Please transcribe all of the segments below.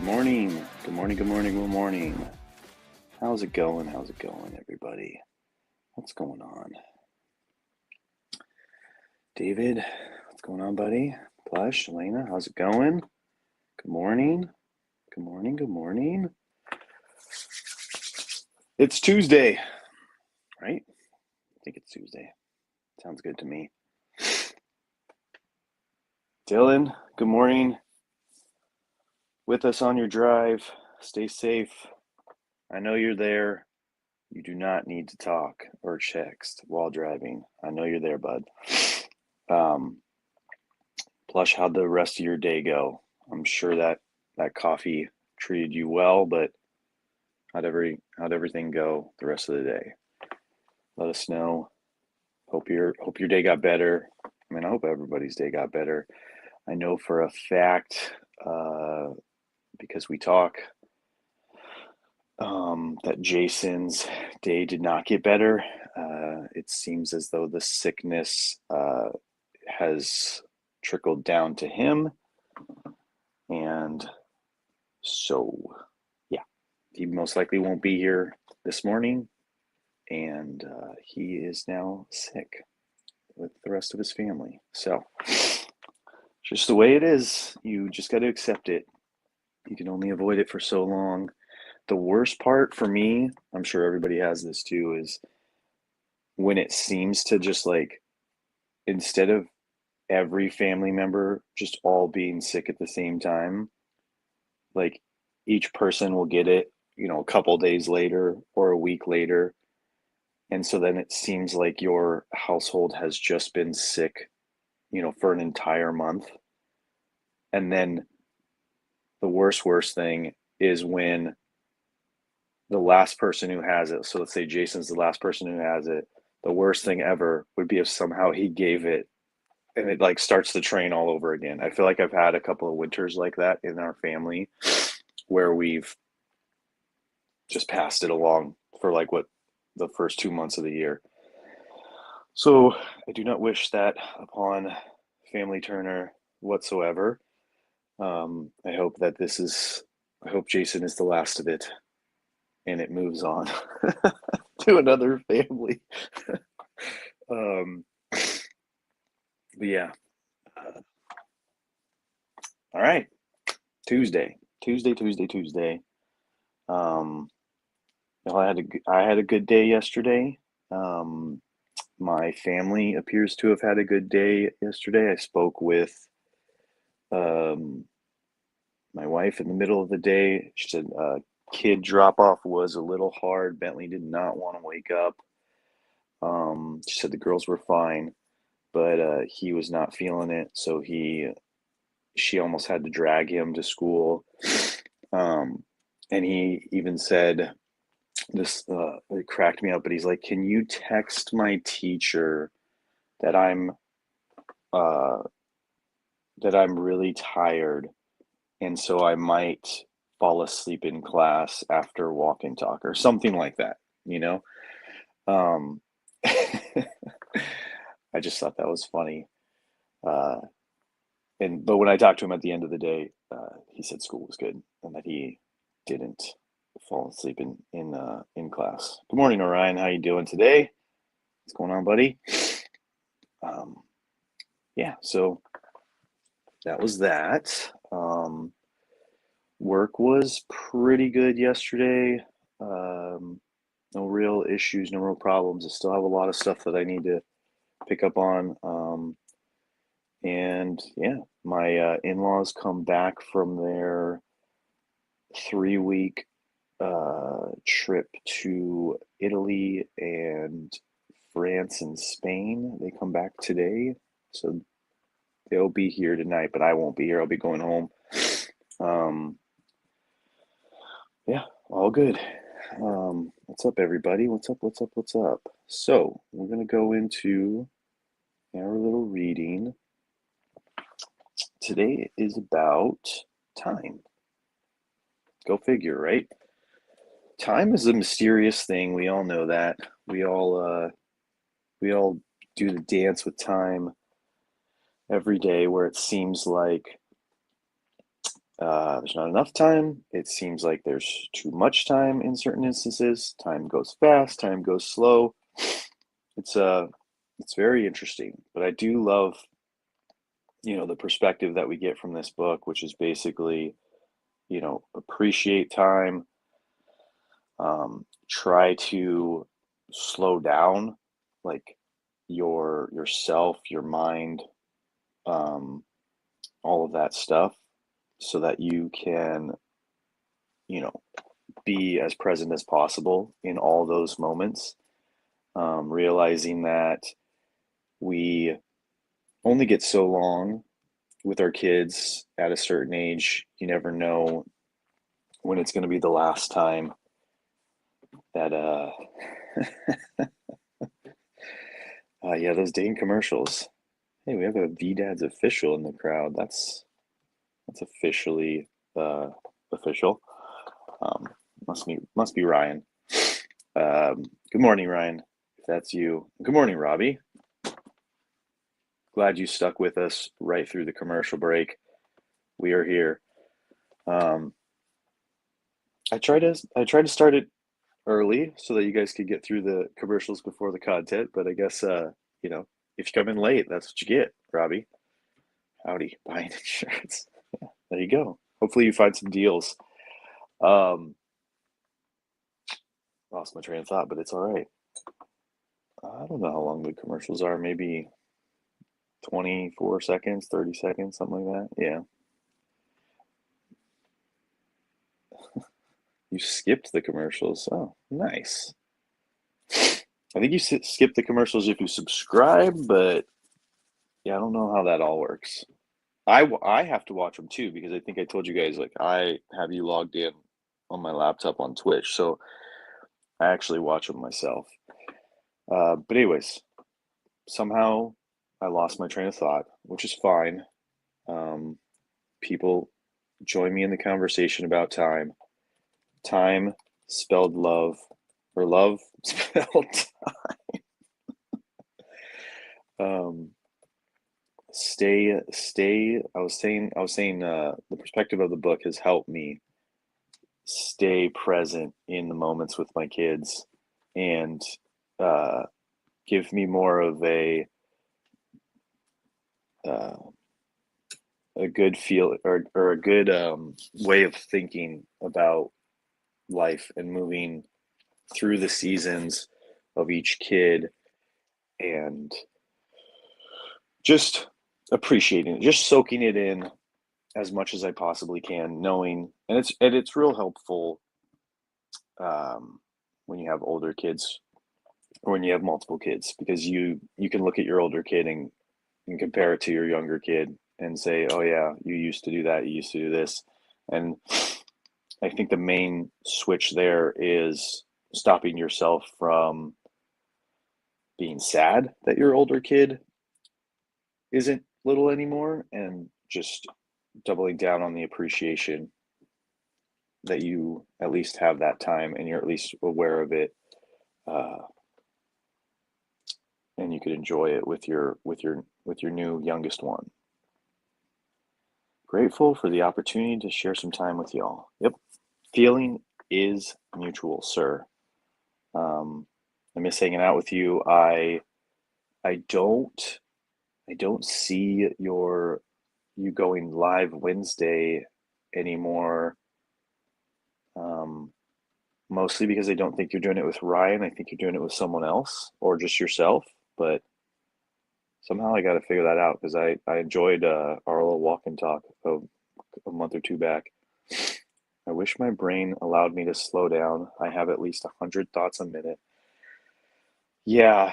Morning. Good morning, good morning, good morning. How's it going? How's it going, everybody? What's going on? David, what's going on, buddy? Plush, Elena, how's it going? Good morning. Good morning, good morning. It's Tuesday, right? I think it's Tuesday. Sounds good to me. Dylan, good morning. With us on your drive. Stay safe. I know you're there. You do not need to talk or text while driving. I know you're there, bud. Um, Plush, how'd the rest of your day go? I'm sure that coffee treated you well, but how'd everything go the rest of the day? Let us know. Hope your day got better. I mean, I hope everybody's day got better. I know for a fact, uh, because we talk, that Jason's day did not get better. It seems as though the sickness has trickled down to him, and so yeah, he most likely won't be here this morning, and he is now sick with the rest of his family. So, just the way it is. You just got to accept it. You can only avoid it for so long. The worst part for me, I'm sure everybody has this too, is when it seems to just like, instead of every family member just all being sick at the same time, like each person will get it, a couple days later or a week later. And so then it seems like your household has just been sick, for an entire month. And then the worst thing is when the last person who has it, so let's say Jason's the last person who has it, the worst thing ever would be if somehow he gave it and it like starts the train all over again. I feel like I've had a couple of winters like that in our family where we've just passed it along for like what the first 2 months of the year. So I do not wish that upon family Turner whatsoever. I hope that I hope Jason is the last of it and it moves on to another family. um, but yeah. All right. Tuesday. Um, I had a good day yesterday. Um, my family appears to have had a good day yesterday. I spoke with um, my wife in the middle of the day. She said kid drop off was a little hard. Bentley did not want to wake up. She said the girls were fine, but he was not feeling it, so she almost had to drag him to school. Um, and he even said this, it cracked me up, but he's like, "Can you text my teacher that uh, I'm really tired, and so I might fall asleep in class after walk and talk or something like that, you know?" Um, I just thought that was funny. Uh, but when I talked to him at the end of the day, he said school was good and that he didn't fall asleep in class. Good morning, Orion. How you doing today? What's going on, buddy? Um, yeah, so that was that. Work was pretty good yesterday. No real issues, no real problems. I still have a lot of stuff that I need to pick up on. And yeah, my in-laws come back from their 3 week trip to Italy and France and Spain. They come back today, so they'll be here tonight, but I won't be here. I'll be going home. Um, yeah, all good. What's up, everybody? What's up? What's up? What's up? So we're gonna go into our little reading. Today is about time. Go figure, right? Time is a mysterious thing. We all know that. We all do the dance with time every day, where it seems like There's not enough time. It seems like there's too much time in certain instances. Time goes fast, time goes slow. It's it's very interesting, but I do love, the perspective that we get from this book, which is basically, appreciate time, try to slow down, like yourself, your mind, um, all of that stuff, so that you can, you know, be as present as possible in all those moments. Realizing that we only get so long with our kids at a certain age. You never know when it's going to be the last time that yeah, those Dane commercials. Hey, we have a VDads official in the crowd. That's officially uh official. um must be Ryan. Good morning, Ryan, if that's you. Good morning, Robbie. Glad you stuck with us right through the commercial break. We are here. um I try to start it early so that you guys could get through the commercials before the content. But I guess you know, if you come in late, that's what you get, Robbie. Howdy, buying insurance. There you go. Hopefully you find some deals. Um, Lost my train of thought, but it's all right. I don't know how long the commercials are. Maybe 24 seconds, 30 seconds, something like that. Yeah. You skipped the commercials. Oh, nice. I think you skip the commercials if you subscribe, but yeah, I don't know how that all works. I have to watch them too because I think I told you guys, like, I have you logged in on my laptop on Twitch, so I actually watch them myself. But anyways, somehow I lost my train of thought, which is fine. Um, People join me in the conversation about time. Time spelled love, or love spelled. um, stay. I was saying, the perspective of the book has helped me stay present in the moments with my kids, and uh, give me more of uh, a good feel, or a good way of thinking about life and moving through the seasons of each kid, and just appreciating it, just soaking it in as much as I possibly can, knowing, and it's real helpful um, when you have older kids, or when you have multiple kids, because you can look at your older kid and compare it to your younger kid and say, oh yeah, you used to do that, you used to do this. And I think the main switch there is stopping yourself from being sad that your older kid isn't little anymore, and just doubling down on the appreciation that you at least have that time and you're at least aware of it, uh, and you could enjoy it with your new youngest one. Grateful for the opportunity to share some time with y'all. Yep, feeling is mutual, sir. um, I miss hanging out with you. I don't I don't see you going live Wednesday anymore. Um, Mostly because I don't think you're doing it with Ryan. I think you're doing it with someone else or just yourself. But somehow I got to figure that out, because I enjoyed our little walk and talk of a month or two back. I wish my brain allowed me to slow down. I have at least 100 thoughts a minute. Yeah,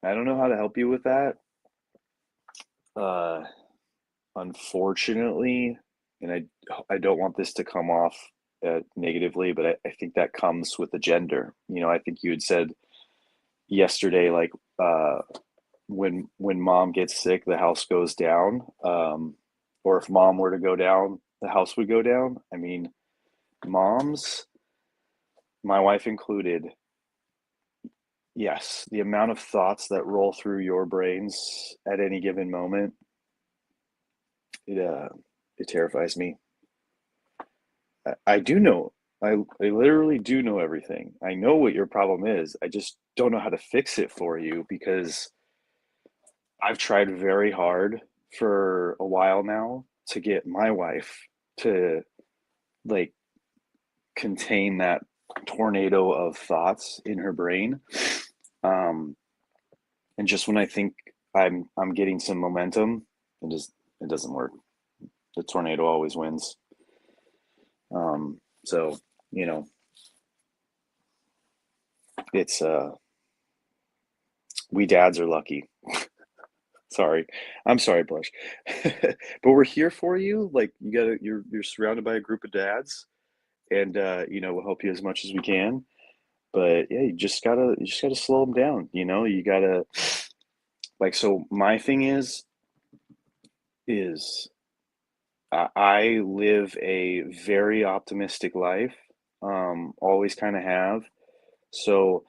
I don't know how to help you with that. Uh, Unfortunately, and I don't want this to come off negatively, but I think that comes with the gender. I think you had said yesterday, like, when mom gets sick, the house goes down. Or if mom were to go down, the house would go down. I mean, moms, my wife included, yes, the amount of thoughts that roll through your brains at any given moment, it It terrifies me. I do know. I literally do know everything. I know what your problem is. I just don't know how to fix it for you because I've tried very hard for a while now to get my wife to like contain that tornado of thoughts in her brain. Um, and just when I think I'm getting some momentum, it doesn't work. The tornado always wins. So you know, it's we dads are lucky. Sorry, I'm sorry, Blush, but we're here for you. Like you're surrounded by a group of dads, and we'll help you as much as we can. But yeah, you just gotta slow them down. You gotta like. So my thing is I live a very optimistic life. Always kind of have. So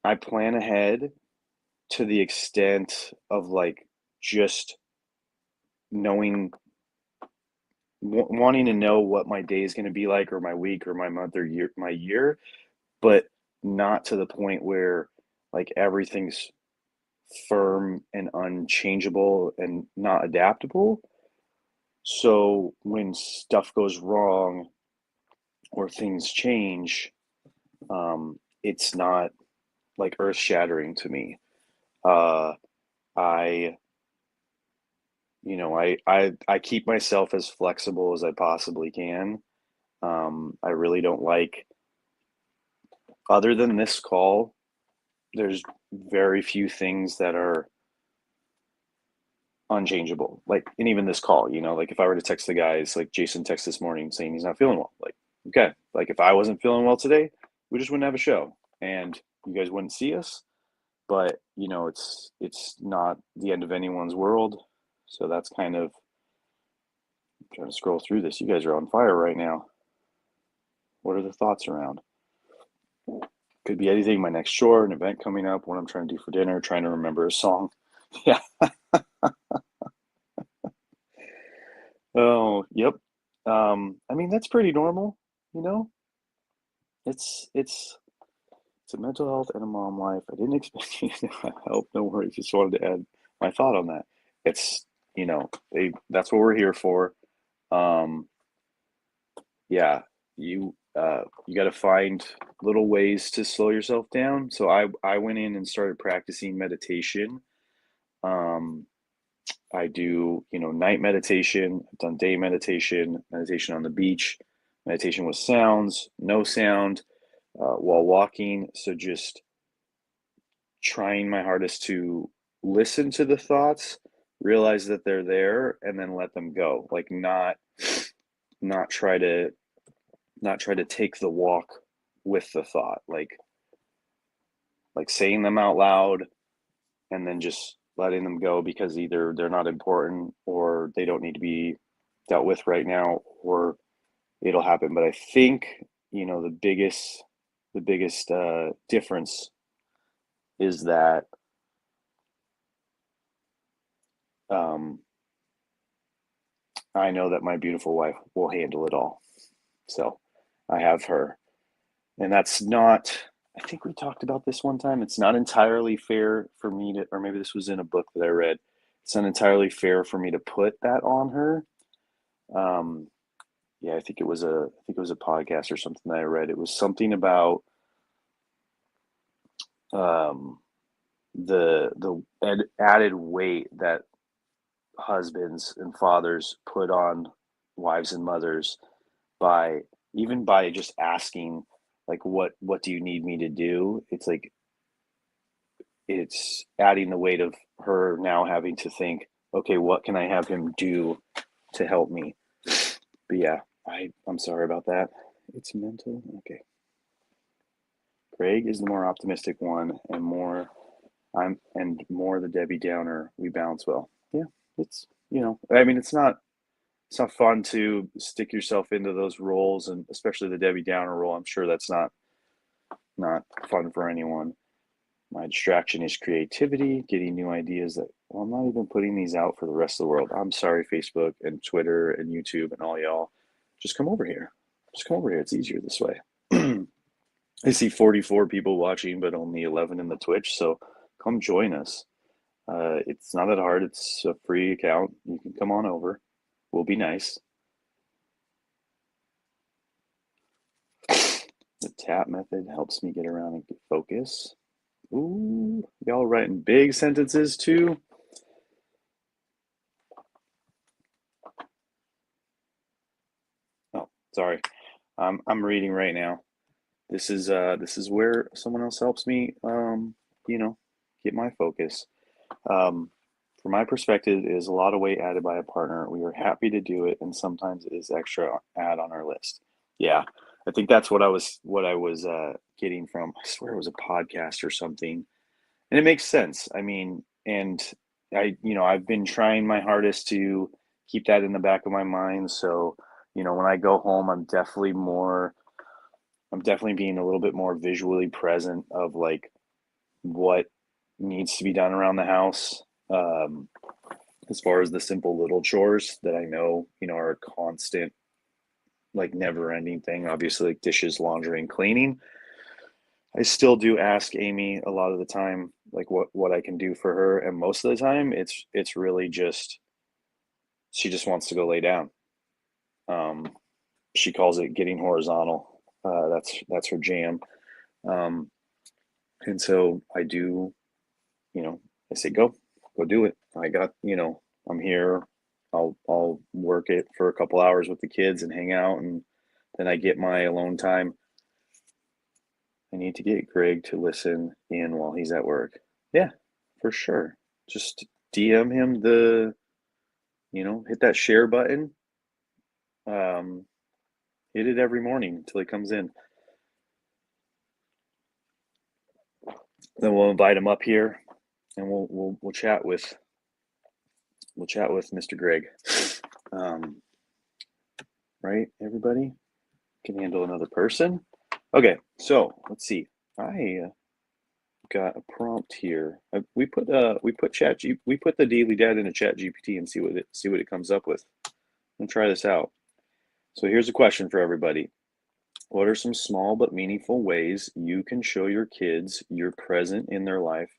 I plan ahead to the extent of like just knowing, wanting to know what my day is going to be like, or my week, or my month, or my year, but not to the point where like everything's firm and unchangeable and not adaptable. So when stuff goes wrong or things change, it's not like earth shattering to me. Uh, I, I keep myself as flexible as I possibly can. I really don't like, other than this call, there's very few things that are unchangeable. Like, and even this call, like if I were to text the guys, like Jason texted this morning saying he's not feeling well, like, okay, like if I wasn't feeling well today, we just wouldn't have a show and you guys wouldn't see us. But it's not the end of anyone's world. So that's kind of, I'm trying to scroll through this. You guys are on fire right now. What are the thoughts around? Could be anything. My next chore, an event coming up, what I'm trying to do for dinner, trying to remember a song. Yeah. Oh, yep. I mean, that's pretty normal, you know? It's a mental health and a mom life. I didn't expect you to help. No worries. Just wanted to add my thought on that. It's, that's what we're here for. Um, yeah, you got to find little ways to slow yourself down. So I went in and started practicing meditation. Um, I do, night meditation. I've done day meditation, meditation on the beach, meditation with sounds, no sound, while walking. So just trying my hardest to listen to the thoughts, realize that they're there, and then let them go. Like not try to not try to take the walk with the thought. Like saying them out loud and then just letting them go because either they're not important or they don't need to be dealt with right now, or it'll happen. But I think, the biggest difference is that um, I know that my beautiful wife will handle it all. So I have her. And that's not, I think we talked about this one time. It's not entirely fair for me to, or maybe this was in a book that I read. It's not entirely fair for me to put that on her. Um, yeah, I think it was a podcast or something that I read. It was something about um, the added weight that husbands and fathers put on wives and mothers by, even by just asking, like, what do you need me to do? It's like it's adding the weight of her now having to think, okay, what can I have him do to help me? But yeah, I'm sorry about that. It's mental. Okay. Greg is the more optimistic one, and more the Debbie Downer. We balance well. Yeah, it's, I mean, it's not fun to stick yourself into those roles, and especially the Debbie Downer role. I'm sure that's not fun for anyone. My distraction is creativity, getting new ideas that, well, I'm not even putting these out for the rest of the world. I'm sorry, Facebook and Twitter and YouTube and all y'all. Just come over here. Just come over here. It's easier this way. I see 44 people watching, but only 11 in the Twitch. So come join us. It's not that hard. It's a free account. You can come on over. We'll be nice. The tap method helps me get around and get focus. Ooh, y'all writing big sentences too? Oh, sorry. I'm reading right now. This is where someone else helps me you know, get my focus. From my perspective, it is a lot of weight added by a partner. We are happy to do it, and sometimes it is extra add on our list. Yeah, I think that's what I was getting from. I swear it was a podcast or something, and it makes sense. I mean, and I've been trying my hardest to keep that in the back of my mind. So, when I go home, I'm definitely being a little bit more visually present of like what needs to be done around the house. Um, as far as the simple little chores that I know, are a constant, like never ending thing, obviously, like dishes, laundry, and cleaning. I still do ask Amy a lot of the time, like what I can do for her, and most of the time, it's really just she just wants to go lay down. Um, she calls it getting horizontal. That's her jam. Um, and so I do, you know, I say go do it. I'm here. I'll work it for a couple hours with the kids and hang out, and then I get my alone time. I need to get Greg to listen in while he's at work. Yeah, for sure. Just DM him hit that share button. Um, hit it every morning until he comes in. Then we'll invite him up here, and we'll chat with Mr. Greg. Um, right, everybody can handle another person. Okay, so let's see. I got a prompt here. We put the Daily Dad into Chat GPT and see what it comes up with. I'm gonna try this out. So here's a question for everybody. What are some small but meaningful ways you can show your kids you're present in their life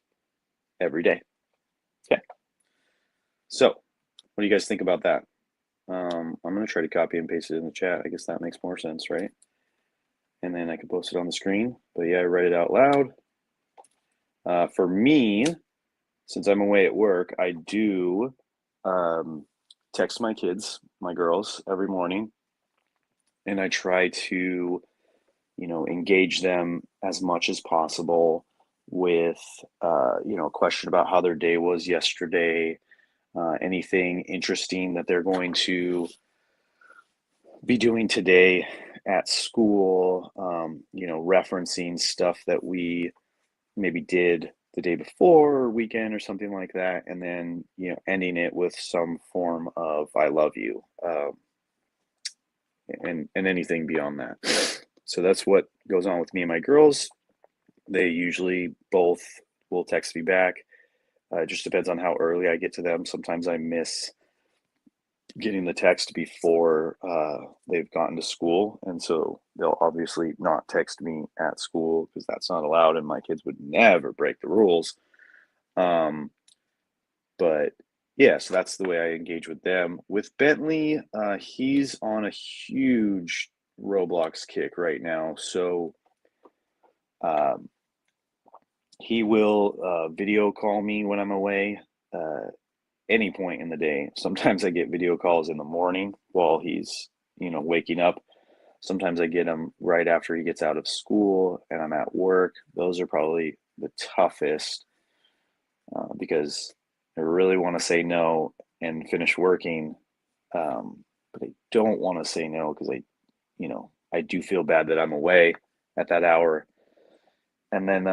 every day? Okay. So what do you guys think about that? I'm gonna try to copy and paste it in the chat. I guess that makes more sense, right? And then I can post it on the screen. But yeah, write it out loud. For me, since I'm away at work, I do text my kids, my girls, every morning, and I try to, engage them as much as possible with, a question about how their day was yesterday, anything interesting that they're going to be doing today at school, referencing stuff that we maybe did the day before or weekend or something like that, and then ending it with some form of "I love you," and anything beyond that. So that's what goes on with me and my girls. They usually both will text me back. It just depends on how early I get to them. Sometimes I miss getting the text before they've gotten to school, and so they'll obviously not text me at school because that's not allowed, and my kids would never break the rules. Um, but yeah, so that's the way I engage with them. With Bentley, he's on a huge Roblox kick right now, so um, he will video call me when I'm away. Any point in the day. Sometimes I get video calls in the morning while he's, waking up. Sometimes I get him right after he gets out of school and I'm at work. Those are probably the toughest because I really want to say no and finish working. But I don't want to say no because I do feel bad that I'm away at that hour. And then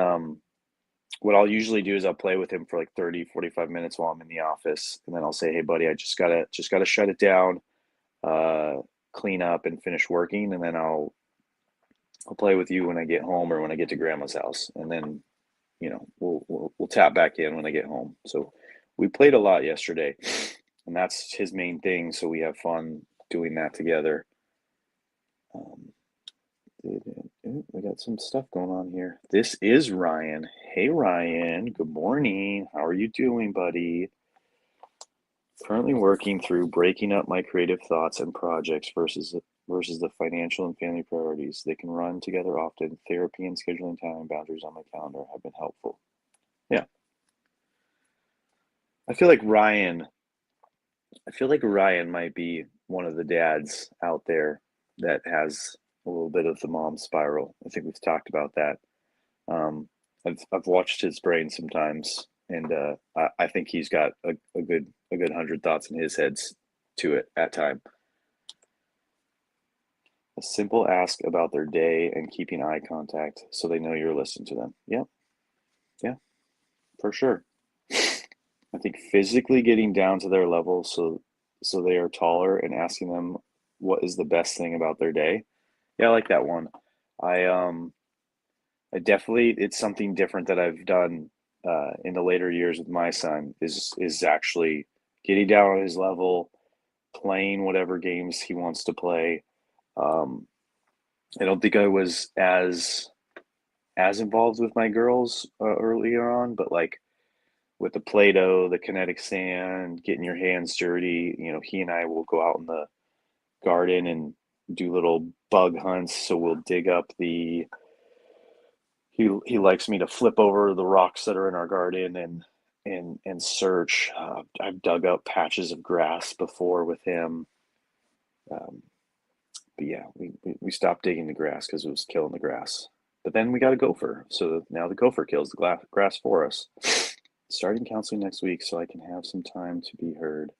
what I'll usually do is I'll play with him for like 30, 45 minutes while I'm in the office. And then I'll say, hey, buddy, I just gotta shut it down, uh, clean up and finish working. And then I'll play with you when I get home or when I get to grandma's house. And then we'll tap back in when I get home. So we played a lot yesterday, and that's his main thing. So we have fun doing that together. Um, we got some stuff going on here. This is Ryan. Hey, Ryan. Good morning. How are you doing, buddy? Currently working through breaking up my creative thoughts and projects versus the financial and family priorities. They can run together often. Therapy and scheduling time and boundaries on my calendar have been helpful. Yeah. I feel like Ryan, I feel like Ryan might be one of the dads out there that has a little bit of the mom spiral. I think we've talked about that. Um, I've watched his brain sometimes, and I think he's got a good 100 thoughts in his heads to it at time. A simple ask about their day and keeping eye contact so they know you're listening to them. Yeah, yeah, for sure. I think physically getting down to their level so they are taller and asking them what is the best thing about their day. Yeah, I like that one. I definitely it's something different that I've done in the later years with my son is actually getting down on his level, playing whatever games he wants to play. Um, I don't think I was as involved with my girls earlier on, but like with the Play-Doh, the kinetic sand, getting your hands dirty, he and I will go out in the garden and do little bug hunts. So we'll dig up the he likes me to flip over the rocks that are in our garden and search. I've dug up patches of grass before with him. Um, but yeah, we stopped digging the grass because it was killing the grass. But then we got a gopher, so now the gopher kills the grass for us. Starting counseling next week, so I can have some time to be heard,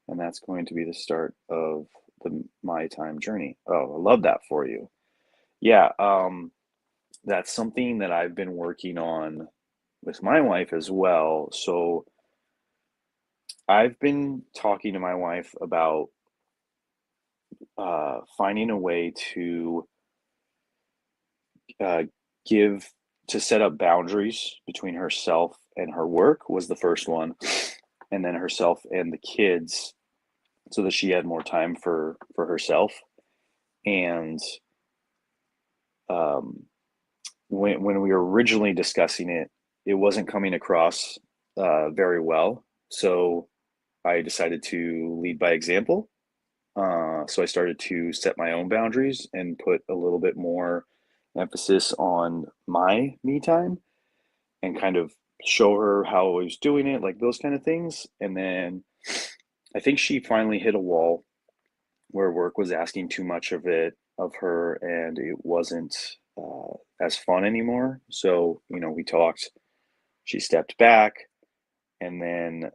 and that's going to be the start of the my time journey. Oh, I love that for you. Yeah, that's something that I've been working on with my wife as well. So I've been talking to my wife about finding a way to uh, give to set up boundaries between herself and her work was the first one, and then herself and the kids, so that she had more time for herself. And um, when we were originally discussing it, it wasn't coming across very well. So I decided to lead by example. So I started to set my own boundaries and put a little bit more emphasis on my me time and kind of show her how I was doing it, like those kind of things. And then I think she finally hit a wall where work was asking too much of her, and it wasn't as fun anymore. So, we talked, she stepped back, and then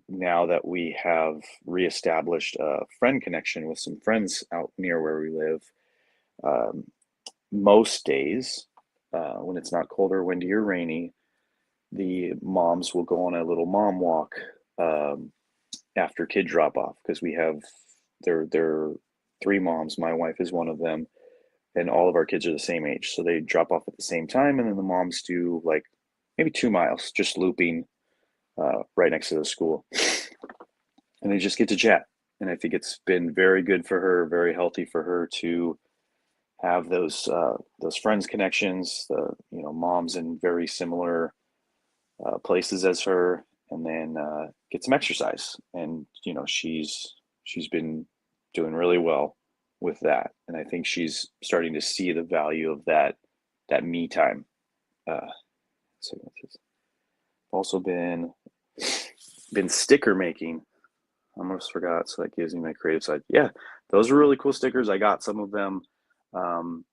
now that we have reestablished a friend connection with some friends out near where we live, um, most days, when it's not cold or windy or rainy, the moms will go on a little mom walk um, after kid drop off because we have there are three moms. My wife is one of them, and all of our kids are the same age, so they drop off at the same time, and then the moms do like maybe 2 miles, just looping right next to the school, and they just get to chat. And I think it's been very good for her, very healthy for her to have those friends connections, the moms in very similar places as her, and then get some exercise. And she's been doing really well with that, and I think she's starting to see the value of that me time. Uh, so I've also been sticker making. I almost forgot, so that gives me my creative side. Yeah, those are really cool stickers. I got some of them. Um,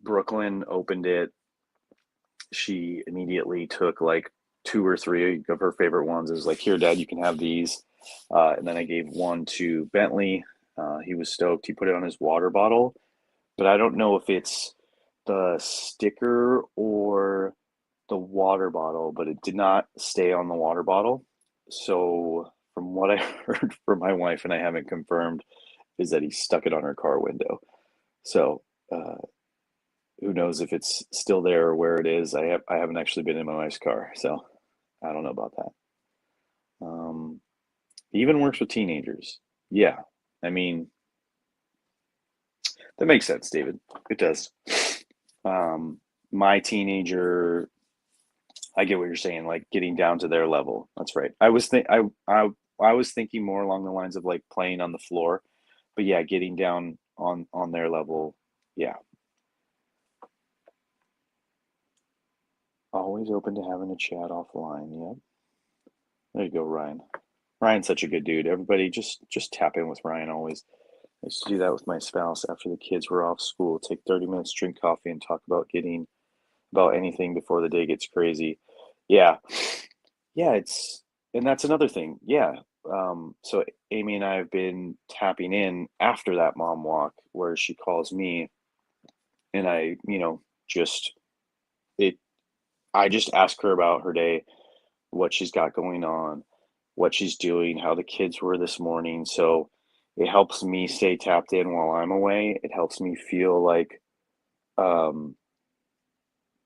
Brooklyn opened it. She immediately took like two or three of her favorite ones. It was like, here, Dad, you can have these. And then I gave one to Bentley. He was stoked. He put it on his water bottle, but I don't know if it's the sticker or the water bottle, but it did not stay on the water bottle. So, from what I heard from my wife, and I haven't confirmed, is that he stuck it on her car window. So, uh, who knows if it's still there or where it is. I haven't actually been in my wife's car, so I don't know about that. Um, even works with teenagers. Yeah, I mean that makes sense, David. It does. Um, my teenager, I get what you're saying, like getting down to their level. That's right. I was thinking more along the lines of like playing on the floor, but yeah, getting down on their level. Yeah, always open to having a chat offline. Yep. There you go, Ryan. Ryan's such a good dude. Everybody just tap in with Ryan always. I used to do that with my spouse after the kids were off school. Take 30 minutes, drink coffee, and talk about anything before the day gets crazy. Yeah. Yeah, it's and that's another thing. Yeah. So Amy and I have been tapping in after that mom walk where she calls me and just it I just ask her about her day, what she's got going on, what she's doing, how the kids were this morning. So it helps me stay tapped in while I'm away. It helps me feel like um,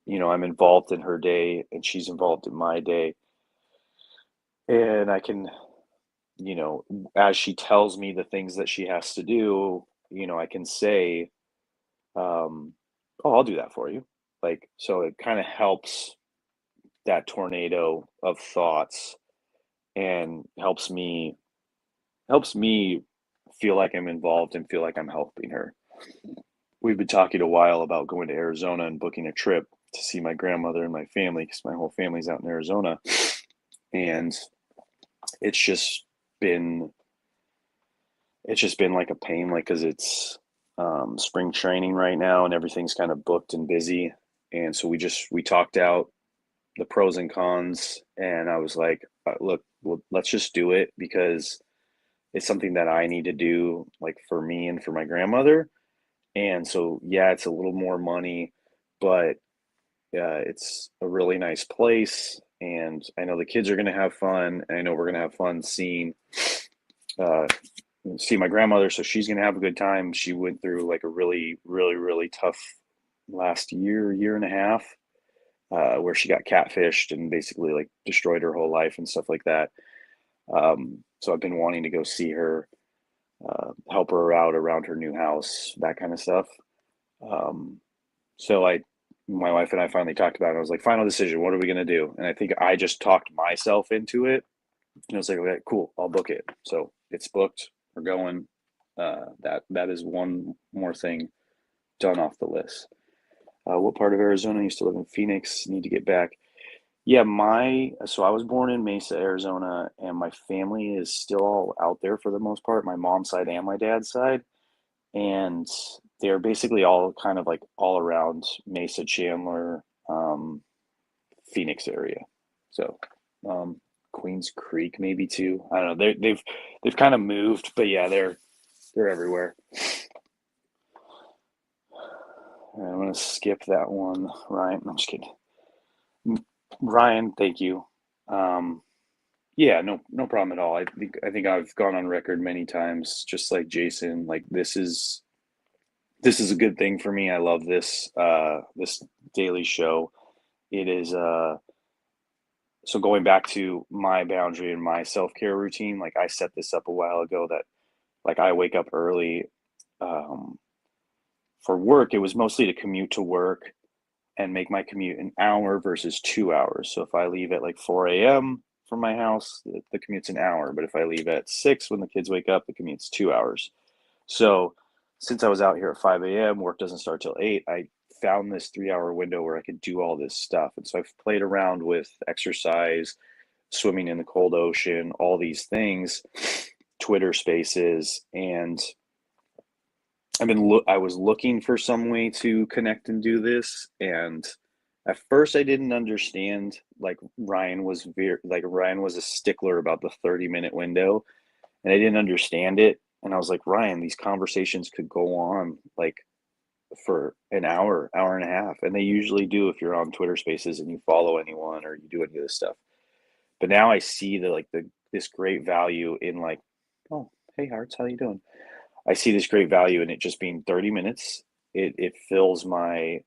I'm involved in her day and she's involved in my day. And I can, you know, as she tells me the things that she has to do, I can say, oh, I'll do that for you. Like, so it kind of helps that tornado of thoughts and helps me feel like I'm involved and feel like I'm helping her. We've been talking a while about going to Arizona and booking a trip to see my grandmother and my family because my whole family's out in Arizona. And it's just been it's just been like a pain, like because it's spring training right now and everything's kind of booked and busy. And so we talked out the pros and cons, and I was like, look, well, let's just do it because it's something that I need to do, like for me and for my grandmother. And so, yeah, it's a little more money, but it's a really nice place. And I know the kids are going to have fun. And I know we're going to have fun uh, see my grandmother. So she's going to have a good time. She went through like a really, really, really tough last year and a half, where she got catfished and basically like destroyed her whole life and stuff like that. So I've been wanting to go see her, help her out around her new house, that kind of stuff. Um, so my wife and I finally talked about it. I was like, final decision, what are we going to do? And I think I just talked myself into it. And I was like, okay, cool, I'll book it. So it's booked. We're going. That is one more thing done off the list. What part of Arizona? I used to live in Phoenix. Need to get back. Yeah, so I was born in Mesa, Arizona, and my family is still all out there for the most part, my mom's side and my dad's side. And they're basically all kind of like all around Mesa, Chandler, Phoenix area. So, um, Queens Creek maybe too. I don't know. They've kind of moved, but yeah, they're everywhere. I'm gonna skip that one, Ryan. I'm just kidding. Ryan, thank you. Um, Yeah, no problem at all. I think I've gone on record many times, just like Jason, like this is a good thing for me. I love this daily show. It is so going back to my boundary and my self-care routine, like I set this up a while ago that like I wake up early um for work. It was mostly to commute to work and make my commute an hour versus 2 hours. So if I leave at like 4 a.m. from my house, the commute's an hour. But if I leave at 6 when the kids wake up, the commute's 2 hours. So since I was out here at 5 a.m., work doesn't start till 8, I found this 3 hour window where I could do all this stuff. And so I've played around with exercise, swimming in the cold ocean, all these things, Twitter spaces, and I was looking for some way to connect and do this, and at first I didn't understand. Like Ryan was a stickler about the 30-minute window, and I didn't understand it. And I was like, Ryan, these conversations could go on like for an hour, hour and a half, and they usually do if you're on Twitter Spaces and you follow anyone or you do any of this stuff. But now I see the this great value in like, oh, hey Hearts, how you doing? I see this great value in it just being 30 minutes. it fills my,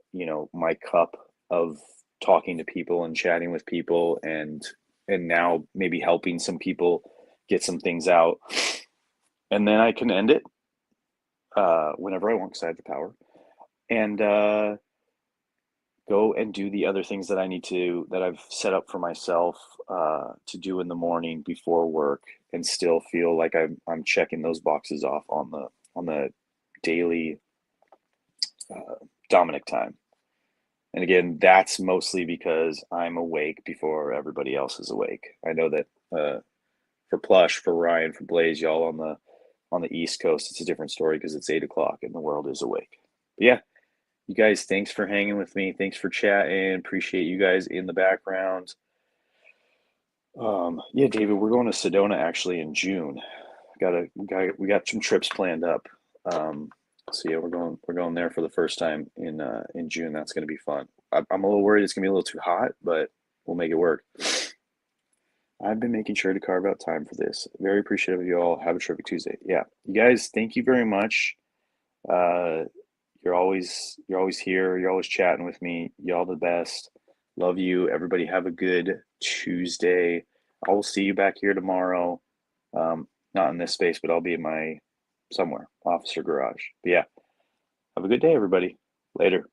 my cup of talking to people and chatting with people, and now maybe helping some people get some things out, and then I can end it whenever I want because I have the power, and go and do the other things that I need to that I've set up for myself to do in the morning before work, and still feel like I'm checking those boxes off on the daily uh, Dominic time. And again, that's mostly because I'm awake before everybody else is awake. I know that for Plush, for Ryan, for Blaze, y'all on the East Coast, it's a different story because it's 8 o'clock and the world is awake. But yeah, you guys, thanks for hanging with me. Thanks for chatting. Appreciate you guys in the background. Yeah, David, we're going to Sedona actually in June. We got some trips planned up. Um, so yeah, we're going there for the first time in June. That's going to be fun. I'm a little worried it's going to be a little too hot, but we'll make it work. I've been making sure to carve out time for this. Very appreciative of you all. Have a terrific Tuesday. Yeah, you guys, thank you very much. Uh, you're always here. You're always chatting with me. Y'all the best. Love you. Everybody have a good Tuesday. I will see you back here tomorrow. Not in this space, but I'll be in my somewhere, office or garage. But yeah, have a good day, everybody. Later.